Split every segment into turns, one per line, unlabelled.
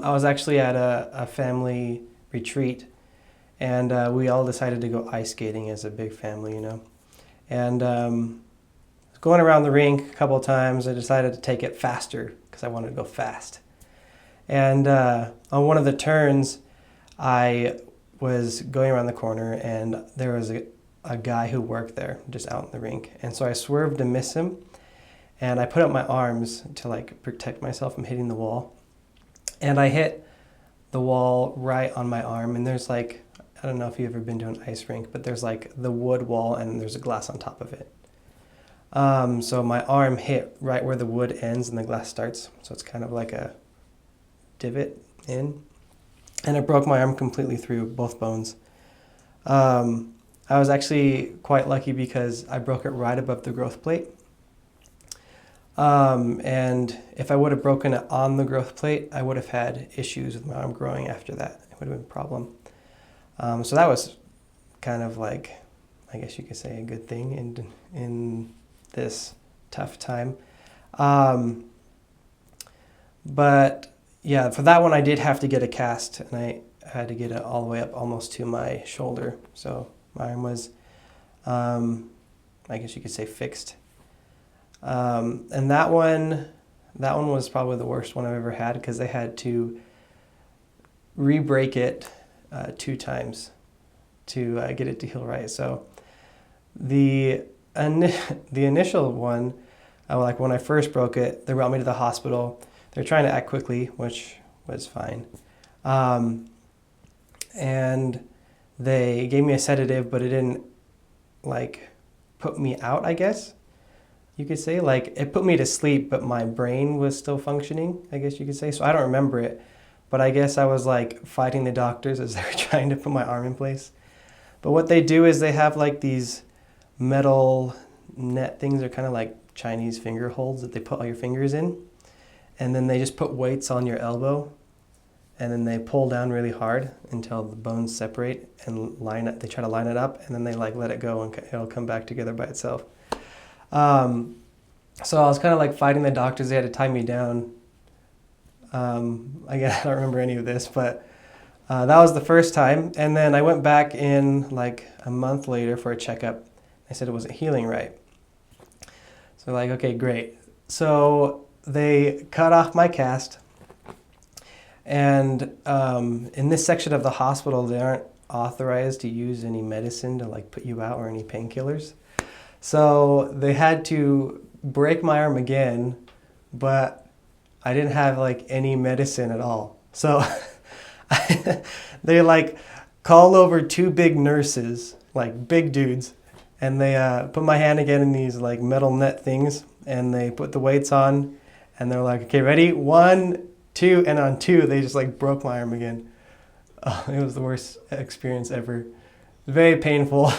I was actually at a family retreat, and we all decided to go ice skating as a big family, And going around the rink a couple of times, I decided to take it faster because I wanted to go fast. And on one of the turns, I was going around the corner, and there was a guy who worked there just out in the rink. And so I swerved to miss him, and I put up my arms to like protect myself from hitting the wall. And I hit the wall right on my arm, and there's like, I don't know if you've ever been to an ice rink, but there's like the wood wall and there's a glass on top of it. So my arm hit right where the wood ends and the glass starts. So it's kind of like a divot in. And it broke my arm completely through both bones. I was actually quite lucky because I broke it right above the growth plate. And if I would have broken it on the growth plate, I would have had issues with my arm growing after that. It would have been a problem. So that was kind of like, I guess you could say, a good thing in this tough time. But yeah, for that one I did have to get a cast, and I had to get it all the way up almost to my shoulder. So my arm was, I guess you could say, fixed. And that one was probably the worst one I've ever had because they had to re-break it 2 times to get it to heal right. So the initial one, like when I first broke it, they brought me to the hospital. They're trying to act quickly, which was fine. And they gave me a sedative, but it didn't like put me out, I guess you could say. Like it put me to sleep, but my brain was still functioning, I guess you could say. So I don't remember it, but I guess I was like fighting the doctors as they were trying to put my arm in place. But what they do is they have like these metal net things. They're kind of like Chinese finger holds that they put all your fingers in. And then they just put weights on your elbow, and then they pull down really hard until the bones separate and line up. They try to line it up, and then they like let it go, and it'll come back together by itself. So I was kind of like fighting the doctors. They had to tie me down. Again, I don't remember any of this, but that was the first time. And then I went back in like a month later for a checkup. They said it wasn't healing right. So like, okay, great. So they cut off my cast. And in this section of the hospital, they aren't authorized to use any medicine to like put you out or any painkillers. So they had to break my arm again, but I didn't have like any medicine at all. So they like called over 2 big nurses, like big dudes, and they put my hand again in these like metal net things, and they put the weights on, and they're like, okay, ready? 1, 2, and on 2, they just like broke my arm again. It was the worst experience ever. Very painful.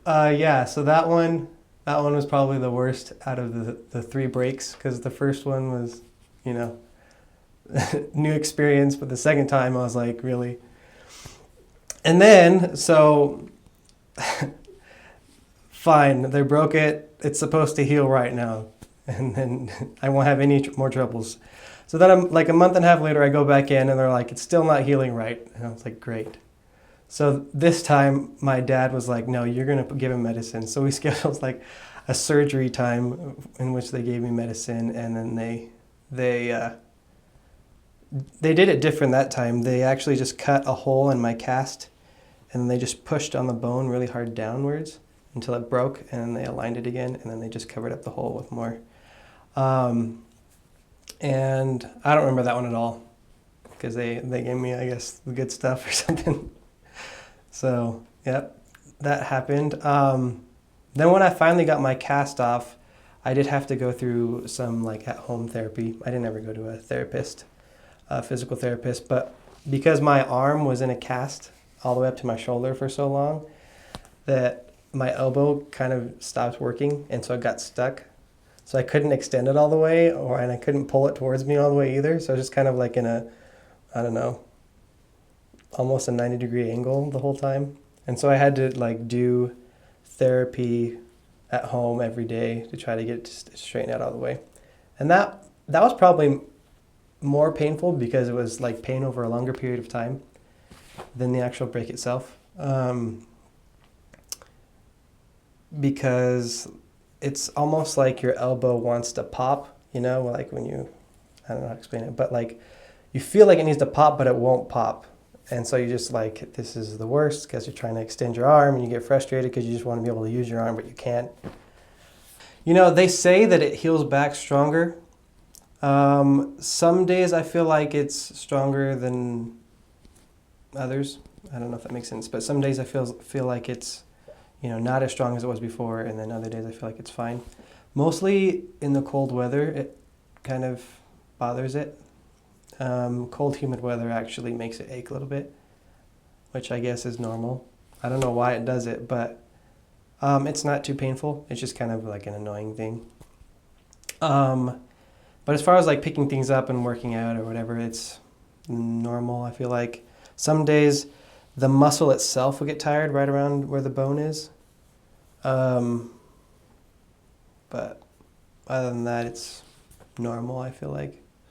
Yeah, so that one was probably the worst out of the 3 breaks, because the first one was, new experience, but the second time I was like, really? And then, so, fine, they broke it. It's supposed to heal right now, and then I won't have any more troubles. So then I'm like a month and a half later, I go back in, and they're like, it's still not healing right. And I was like, great. So this time my dad was like, no, you're going to give him medicine. So we scheduled like a surgery time in which they gave me medicine, and then they did it different that time. They actually just cut a hole in my cast, and then they just pushed on the bone really hard downwards until it broke, and then they aligned it again, and then they just covered up the hole with more. And I don't remember that one at all, because they gave me, I guess, the good stuff or something. So, yep, that happened. Then when I finally got my cast off, I did have to go through some like at-home therapy. I didn't ever go to a therapist, a physical therapist, but because my arm was in a cast all the way up to my shoulder for so long, that my elbow kind of stopped working, and so it got stuck. So I couldn't extend it all the way, and I couldn't pull it towards me all the way either. So I was just kind of like in a, I don't know, almost a 90-degree angle the whole time. And so I had to like do therapy at home every day to try to get it to straighten out all the way. And that that was probably more painful because it was like pain over a longer period of time than the actual break itself. Because it's almost like your elbow wants to pop, you know, like when you, I don't know how to explain it, but like you feel like it needs to pop, but it won't pop. And so you just like, this is the worst because you're trying to extend your arm and you get frustrated because you just want to be able to use your arm, but you can't. You know, they say that it heals back stronger. Some days I feel like it's stronger than others. I don't know if that makes sense, but some days I feel like it's, you know, not as strong as it was before, and then other days I feel like it's fine. Mostly in the cold weather, it kind of bothers it. Cold, humid weather actually makes it ache a little bit, which I guess is normal. I don't know why it does it, but it's not too painful. It's just kind of like an annoying thing. But as far as like picking things up and working out or whatever, it's normal. I feel like some days the muscle itself will get tired right around where the bone is. But other than that, it's normal, I feel like.